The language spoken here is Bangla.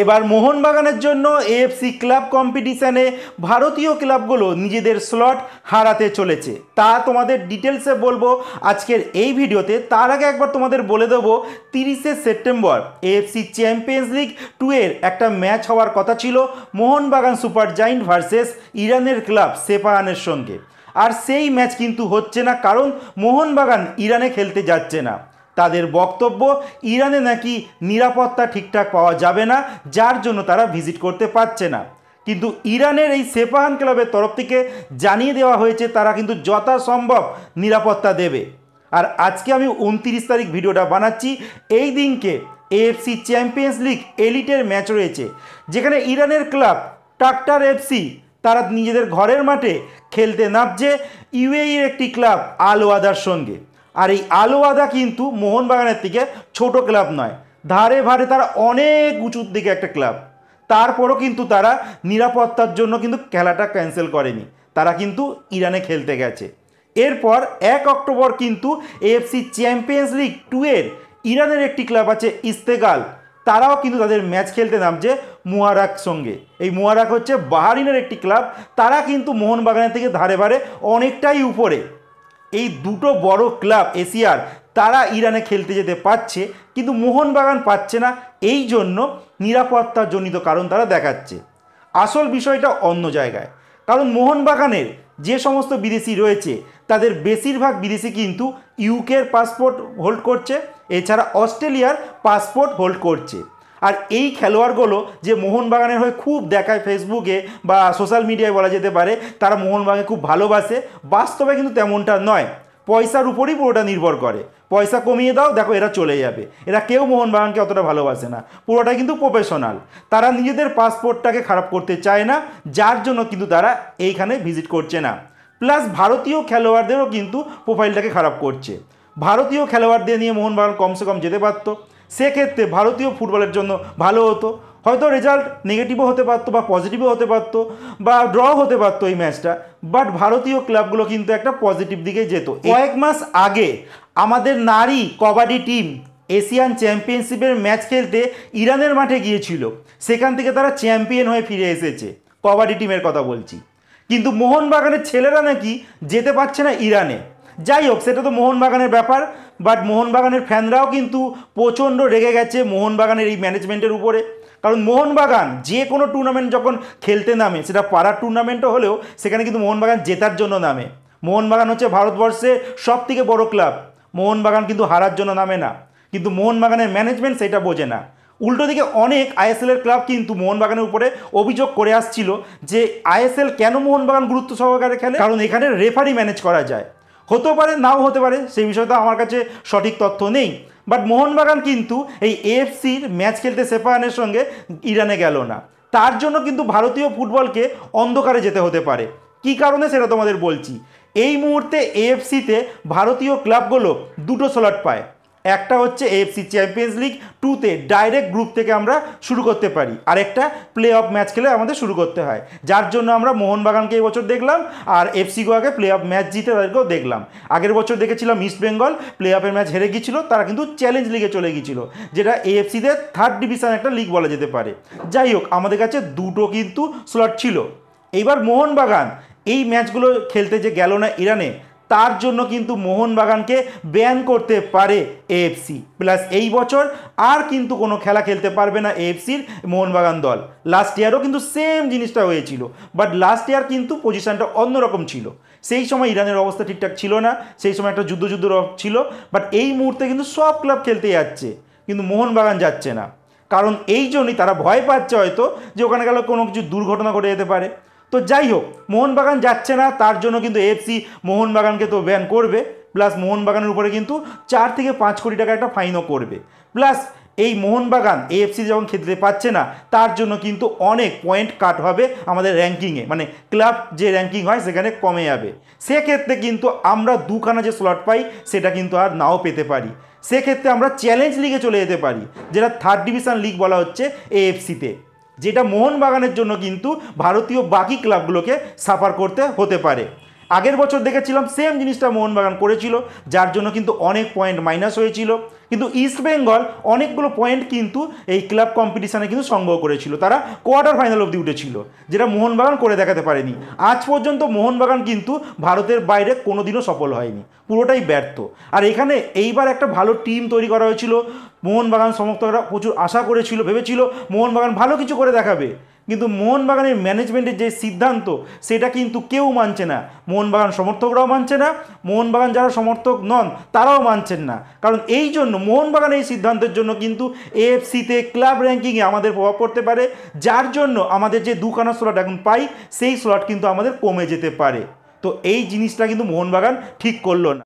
এবার মোহনবাগানের জন্য এএফসি ক্লাব কম্পিটিশনে ভারতীয় ক্লাবগুলো নিজেদের স্লট হারাতে চলেছে, তা তোমাদের ডিটেলসে বলবো আজকের এই ভিডিওতে। তার আগে একবার তোমাদের বলে দেবো 30শে সেপ্টেম্বর এএফসি চ্যাম্পিয়ন্স লিগ 2 এর একটা ম্যাচ হওয়ার কথা ছিল মোহনবাগান সুপার জায়েন্ট ভার্সেস ইরানের ক্লাব সেপাহানের সঙ্গে। আর সেই ম্যাচ কিন্তু হচ্ছে না, কারণ মোহনবাগান ইরানে খেলতে যাচ্ছে না। তাদের বক্তব্য ইরানে নাকি নিরাপত্তা ঠিকঠাক পাওয়া যাবে না, যার জন্য তারা ভিজিট করতে পারছে না। কিন্তু ইরানের এই সেপাহান ক্লাবের তরফ থেকে জানিয়ে দেওয়া হয়েছে তারা কিন্তু যথাসম্ভব নিরাপত্তা দেবে। আর আজকে আমি 29 তারিখ ভিডিওটা বানাচ্ছি, এই দিনকে এএফসি চ্যাম্পিয়ন্স লিগ এলিটের ম্যাচ রয়েছে, যেখানে ইরানের ক্লাব টাকটার এফসি তারা নিজেদের ঘরের মাঠে খেলতে নামছে ইউএইর একটি ক্লাব আল ওয়াদার সঙ্গে। আর এই আল ওয়াদা কিন্তু মোহনবাগানের থেকে ছোট ক্লাব নয়, ধারে ভারে তারা অনেক উঁচুর দিকে একটা ক্লাব। তারপরও কিন্তু তারা নিরাপত্তার জন্য কিন্তু খেলাটা ক্যান্সেল করেনি, তারা কিন্তু ইরানে খেলতে গেছে। এরপর 1 অক্টোবর কিন্তু এএফসি চ্যাম্পিয়ন্স লিগ 2 এর ইরানের একটি ক্লাব আছে ইস্তেগাল, তারাও কিন্তু তাদের ম্যাচ খেলতে নামছে মুয়ারাক সঙ্গে। এই মুয়ারাক হচ্ছে বাহারিনের একটি ক্লাব, তারা কিন্তু মোহনবাগানের থেকে ধারে ভারে অনেকটাই উপরে। এই দুটো বড় ক্লাব এশিয়ার তারা ইরানে খেলতে যেতে পারছে, কিন্তু মোহনবাগান পাচ্ছে না, এই জন্য নিরাপত্তাজনিত কারণ তারা দেখাচ্ছে। আসল বিষয়টা অন্য জায়গায়, কারণ মোহনবাগানের যে সমস্ত বিদেশি রয়েছে তাদের বেশিরভাগ বিদেশি কিন্তু ইউকের পাসপোর্ট হোল্ড করছে, এছাড়া অস্ট্রেলিয়ার পাসপোর্ট হোল্ড করছে। আর এই খেলোয়াড়গুলো যে মোহনবাগানের হয়ে খুব দেখায় ফেসবুকে বা সোশ্যাল মিডিয়ায় বলা যেতে পারে তারা মোহনবাগানকে খুব ভালোবাসে, বাস্তবে কিন্তু তেমনটা নয়। পয়সার উপরই পুরোটা নির্ভর করে, পয়সা কমিয়ে দাও দেখো এরা চলে যাবে, এরা কেউ মোহনবাগানকে অতটা ভালোবাসে না, পুরোটা কিন্তু প্রফেশনাল। তারা নিজেদের পাসপোর্টটাকে খারাপ করতে চায় না, যার জন্য কিন্তু তারা এইখানে ভিজিট করছে না। প্লাস ভারতীয় খেলোয়াড়দেরও কিন্তু প্রোফাইলটাকে খারাপ করছে। ভারতীয় খেলোয়াড়দের নিয়ে মোহনবাগান কমসে কম যেতে পারতো, সেক্ষেত্রে ভারতীয় ফুটবলের জন্য ভালো হতো। হয়তো রেজাল্ট নেগেটিভও হতে পারতো বা পজিটিভও হতে পারতো বা ড্র হতে পারতো এই ম্যাচটা, বাট ভারতীয় ক্লাবগুলো কিন্তু একটা পজিটিভ দিকে যেত। কয়েক মাস আগে আমাদের নারী কবাডি টিম এশিয়ান চ্যাম্পিয়নশিপের ম্যাচ খেলতে ইরানের মাঠে গিয়েছিল, সেখান থেকে তারা চ্যাম্পিয়ন হয়ে ফিরে এসেছে, কবাডি টিমের কথা বলছি। কিন্তু মোহনবাগানের ছেলেরা নাকি যেতে পারছে না ইরানে। যাই হোক, সেটা তো মোহনবাগানের ব্যাপার, বাট মোহনবাগানের ফ্যানরাও কিন্তু প্রচণ্ড রেগে গেছে মোহনবাগানের এই ম্যানেজমেন্টের উপরে। কারণ মোহনবাগান যে কোনো টুর্নামেন্ট যখন খেলতে নামে, সেটা পাড়ার টুর্নামেন্টও হলেও সেখানে কিন্তু মোহনবাগান জেতার জন্য নামে। মোহনবাগান হচ্ছে ভারতবর্ষের সবথেকে বড় ক্লাব, মোহনবাগান কিন্তু হারার জন্য নামে না। কিন্তু মোহনবাগানের ম্যানেজমেন্ট সেটা বোঝে না। উল্টো দিকে অনেক আইএসএলের ক্লাব কিন্তু মোহনবাগানের উপরে অভিযোগ করে আসছিল যে আইএসএল কেন মোহনবাগান গুরুত্ব সহকারে খেলে, কারণ এখানে রেফারি ম্যানেজ করা যায়। হতেও পারে নাও হতে পারে, সেই বিষয়টা আমার কাছে সঠিক তথ্য নেই। বাট মোহনবাগান কিন্তু এই এএফসির ম্যাচ খেলতে সেপাহানের সঙ্গে ইরানে গেল না, তার জন্য কিন্তু ভারতীয় ফুটবলকে অন্ধকারে যেতে হতে পারে। কী কারণে সেটা তোমাদের বলছি। এই মুহূর্তে এএফসিতে ভারতীয় ক্লাবগুলো দুটো স্লট পায়, একটা হচ্ছে এএফসি চ্যাম্পিয়ন্স লিগ 2তে ডাইরেক্ট গ্রুপ থেকে আমরা শুরু করতে পারি, আর একটা প্লে অফ ম্যাচ খেলে আমাদের শুরু করতে হয়, যার জন্য আমরা মোহনবাগানকে এই বছর দেখলাম আর এফসি গোয়াকে প্লে অফ ম্যাচ জিতে তাদেরকেও দেখলাম। আগের বছর দেখেছিলাম ইস্ট বেঙ্গল প্লে অফের ম্যাচ হেরে গিয়েছিল, তারা কিন্তু চ্যালেঞ্জ লিগে চলে গিয়েছিল, যেটা এএফসিতে 3rd ডিভিশন একটা লিগ বলা যেতে পারে। যাই হোক, আমাদের কাছে দুটো কিন্তু স্লট ছিল। এইবার মোহনবাগান এই ম্যাচগুলো খেলতে যে গেল না ইরানে, তার জন্য কিন্তু মোহনবাগানকে ব্যান করতে পারে এএফসি। প্লাস এই বছর আর কিন্তু কোনো খেলা খেলতে পারবে না এএফসির মোহনবাগান দল। লাস্ট ইয়ারও কিন্তু সেম জিনিসটা হয়েছিল, বাট লাস্ট ইয়ার কিন্তু পজিশনটা অন্যরকম ছিল। সেই সময় ইরানের অবস্থা ঠিকঠাক ছিল না, সেই সময় একটা যুদ্ধ ছিল। বাট এই মুহূর্তে কিন্তু সব ক্লাব খেলতে যাচ্ছে, কিন্তু মোহনবাগান যাচ্ছে না। কারণ এই জন্যই তারা ভয় পাচ্ছে হয়তো যে ওখানে গেলে কোনো কিছু দুর্ঘটনা ঘটে যেতে পারে। তো যাই হোক, মোহনবাগান যাচ্ছে না, তার জন্য কিন্তু এএফসি মোহনবাগানকে তো ব্যান করবে, প্লাস মোহনবাগানের উপরে কিন্তু 4 থেকে 5 কোটি টাকা একটা ফাইনও করবে। প্লাস এই মোহনবাগান এএফসি যখন খেলতে পারছে না, তার জন্য কিন্তু অনেক পয়েন্ট কাট হবে আমাদের র্যাঙ্কিংয়ে, মানে ক্লাব যে র্যাঙ্কিং হয় সেখানে কমে যাবে। সেক্ষেত্রে কিন্তু আমরা দুখানা যে স্লট পাই সেটা কিন্তু আর নাও পেতে পারি। সেক্ষেত্রে আমরা চ্যালেঞ্জ লিগে চলে যেতে পারি, যেটা 3rd ডিভিশন লিগ বলা হচ্ছে এএফসিতে, যেটা মোহনবাগানের জন্য কিন্তু ভারতীয় বাকি ক্লাবগুলোকে সাফার করতে হতে পারে। আগের বছর দেখেছিলাম সেম জিনিসটা মোহনবাগান করেছিল, যার জন্য কিন্তু অনেক পয়েন্ট মাইনাস হয়েছিল। কিন্তু ইস্ট বেঙ্গল অনেকগুলো পয়েন্ট কিন্তু এই ক্লাব কম্পিটিশানে কিন্তু সংগ্রহ করেছিল, তারা কোয়ার্টার ফাইনাল অবধি উঠেছিল, যেটা মোহনবাগান করে দেখাতে পারেনি। আজ পর্যন্ত মোহনবাগান কিন্তু ভারতের বাইরে কোনোদিনও সফল হয়নি, পুরোটাই ব্যর্থ। আর এখানে এইবার একটা ভালো টিম তৈরি করা হয়েছিল, মোহনবাগান সমর্থকরা প্রচুর আশা করেছিল, ভেবেছিল মোহনবাগান ভালো কিছু করে দেখাবে। কিন্তু মোহনবাগানের ম্যানেজমেন্টের যে সিদ্ধান্ত সেটা কিন্তু কেউ মানছে না, মোহনবাগান সমর্থকরাও মানছে না, মোহনবাগান যারা সমর্থক নন তারাও মানছেন না। কারণ এই জন্য মোহনবাগান এই সিদ্ধান্তের জন্য কিন্তু এএফসিতে ক্লাব র্যাঙ্কিংয়ে আমাদের প্রভাব পড়তে পারে, যার জন্য আমাদের যে দুখানা স্লট এখন পাই সেই স্লট কিন্তু আমাদের কমে যেতে পারে। তো এই জিনিসটা কিন্তু মোহনবাগান ঠিক করলো না।